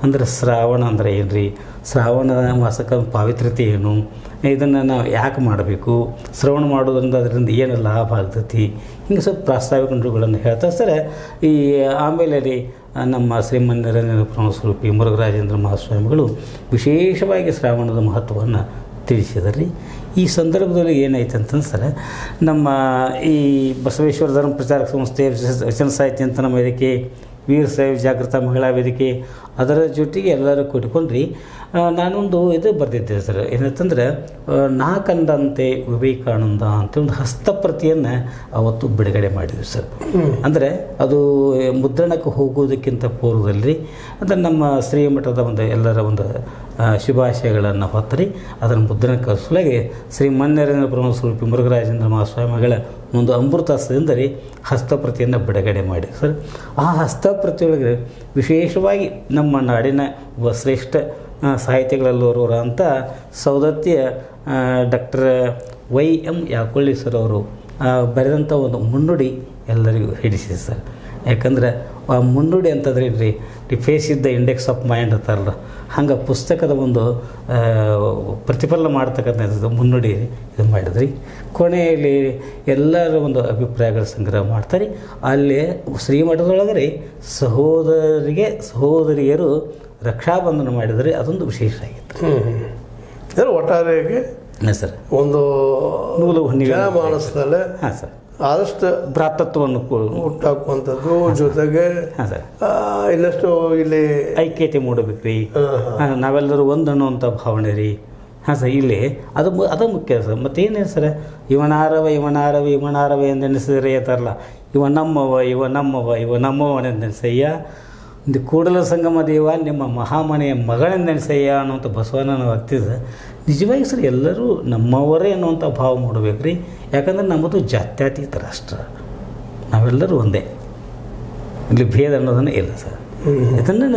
ಅಂದರೆ ಶ್ರಾವಣ ಅಂದರೆ ಏನು ರೀ, ಶ್ರಾವಣ ಮಾಸಕ್ಕೆ ಪಾವಿತ್ರ್ಯತೆ ಏನು, ಇದನ್ನು ನಾವು ಯಾಕೆ ಮಾಡಬೇಕು, ಶ್ರವಣ ಮಾಡೋದ್ರಿಂದ ಅದರಿಂದ ಏನು ಲಾಭ ಆಗ್ತೈತಿ, ಹಿಂಗೆ ಸ್ವಲ್ಪ ಪ್ರಾಸ್ತಾವಿಕ ನುಡಿಗಳನ್ನು ಹೇಳ್ತಾ ಸರ್. ಈ ಆಮೇಲೆ ರೀ ನಮ್ಮ ಶ್ರೀಮನ್ನಿರಂಜನ ಪರಮಸ್ವರೂಪಿ ಮುರುಘರಾಜೇಂದ್ರ ಮಹಾಸ್ವಾಮಿಗಳು ವಿಶೇಷವಾಗಿ ಶ್ರಾವಣದ ಮಹತ್ವವನ್ನು ತಿಳಿಸಿದ್ದಾರೆ. ಈ ಸಂದರ್ಭದಲ್ಲಿ ಏನಾಯ್ತು ಅಂತಂದ್ರೆ ಸರ್, ನಮ್ಮ ಈ ಬಸವೇಶ್ವರ ಧರ್ಮ ಪ್ರಚಾರಕ ಸಂಸ್ಥೆ, ವಚನ ಸಾಹಿತ್ಯ ಚಿಂತನ ವೇದಿಕೆ, ವೀರ ಶೈವ ಜಾಗೃತ ಮಹಿಳಾ ವೇದಿಕೆ, ಅದರ ಜೊತೆಗೆ ಎಲ್ಲರೂ ಕೂಡಿಕೊಂಡ್ರಿ ನಾನೊಂದು ಇದು ಬರೆದಿದ್ದೆ ಸರ್. ಏನಂತಂದ್ರೆ ನಾ ಕಂಡಂತೆ ವಿವೇಕಾನಂದ ಅಂತ ಒಂದು ಹಸ್ತಪ್ರತಿಯನ್ನು ಅವತ್ತು ಬಿಡುಗಡೆ ಮಾಡಿದ್ವಿ ಸರ್. ಅಂದರೆ ಅದು ಮುದ್ರಣಕ್ಕೆ ಹೋಗೋದಕ್ಕಿಂತ ಪೂರ್ವದಲ್ಲಿ ಅಂದರೆ ನಮ್ಮ ಶ್ರೀಮಠದ ಒಂದು ಎಲ್ಲರ ಒಂದು ಶುಭಾಶಯಗಳನ್ನು ಹೊತ್ತರಿ ಅದನ್ನು ಮುದ್ರಣಕ್ಕೆ ಸಲುವಾಗಿ ಶ್ರೀಮನ್ನಿರಂಜನ ಪರಮಸ್ವರೂಪಿ ಮುರುಘರಾಜೇಂದ್ರ ಮಹಾಸ್ವಾಮಿಗಳ ಒಂದು ಅಮೃತಾಸದಿಂದ ರೀ ಹಸ್ತಪ್ರತಿಯನ್ನು ಬಿಡುಗಡೆ ಮಾಡಿ ಸರ್. ಆ ಹಸ್ತಪ್ರತಿಯೊಳಗೆ ವಿಶೇಷವಾಗಿ ನಮ್ಮ ನಾಡಿನ ಶ್ರೇಷ್ಠ ಸಾಹಿತಿಗಳಲ್ಲೋರ್ವರ ಅಂತ ಸೌದತ್ತಿಯ ಡಾಕ್ಟರ್ ವೈ.ಎಂ. ಯಾಕೊಳ್ಳಿ ಸರ್ ಅವರು ಬರೆದಂಥ ಒಂದು ಮುನ್ನುಡಿ ಎಲ್ಲರಿಗೂ ಹಿಡಿಸಿದೆ ಸರ್. ಯಾಕಂದ್ರೆ ಆ ಮುನ್ನುಡಿ ಅಂತಂದ್ರೆ ರೀ the face is the index of mind ಅಂತಾರಲ್ಲ, ಹಂಗೆ ಪುಸ್ತಕದ ಒಂದು ಪ್ರತಿಫಲನ ಮಾಡ್ತಕ್ಕಂಥ ಮುನ್ನುಡಿ ಇದು ಮಾಡಿದ್ರಿ. ಕೊನೆಯಲ್ಲಿ ಎಲ್ಲರ ಒಂದು ಅಭಿಪ್ರಾಯಗಳ ಸಂಗ್ರಹ ಮಾಡ್ತಾರೆ. ಅಲ್ಲಿ ಶ್ರೀಮಠದೊಳಗೆ ರೀ ಸಹೋದರಿಯರು ರಕ್ಷಾಬಂಧನ ಮಾಡಿದರೆ ಅದೊಂದು ವಿಶೇಷ ಆಗಿತ್ತು. ಒಟ್ಟಾರೆಯಾಗಿ ಸರ್ ಒಂದು ನೂಲು ಮಾನಸದಲ್ಲೇ ಹಾಂ ಸರ್ ಆದಷ್ಟು ಭ್ರಾತೃತ್ವವನ್ನು ಹುಟ್ಟಾಕುವಂಥದ್ದು, ಜೊತೆಗೆ ಹಾಂ ಸರ್ ಇನ್ನಷ್ಟು ಇಲ್ಲಿ ಐಕ್ಯತೆ ಮೂಡಬೇಕು ರೀ, ನಾವೆಲ್ಲರೂ ಒಂದು ಅನ್ನುವಂಥ ಭಾವನೆ ರೀ. ಹಾಂ ಸರ್, ಇಲ್ಲಿ ಅದು ಮುಖ್ಯ ಸರ್. ಮತ್ತೇನೇನು ಸರ್, ಇವನಾರವ ಎಂದೆನಿಸಿದರೆ ಅಂತಾರಲ್ಲ, ಇವ ನಮ್ಮವನೆಂದೆನಿಸಯ್ಯ, ಇದು ಕೂಡಲ ಸಂಗಮ ದೇವ ನಿಮ್ಮ ಮಹಾಮನೆಯ ಮಗಳೆಂದೆನಿಸಯ್ಯ ಅನ್ನುವಂಥ ಬಸವಣ್ಣನ ಆಗ್ತಿದೆ. ನಿಜವಾಗಿ ಸರ್ ಎಲ್ಲರೂ ನಮ್ಮವರೇ ಅನ್ನುವಂಥ ಭಾವ ಮೂಡಬೇಕು ರೀ. ಯಾಕಂದ್ರೆ ನಮ್ಮದು ಜಾತ್ಯತೀತ ರಾಷ್ಟ್ರ, ನಾವೆಲ್ಲರೂ ಒಂದೇ, ಇಲ್ಲಿ ಭೇದ ಅನ್ನೋದನ್ನು ಇಲ್ಲ ಸರ್. ಇದನ್ನು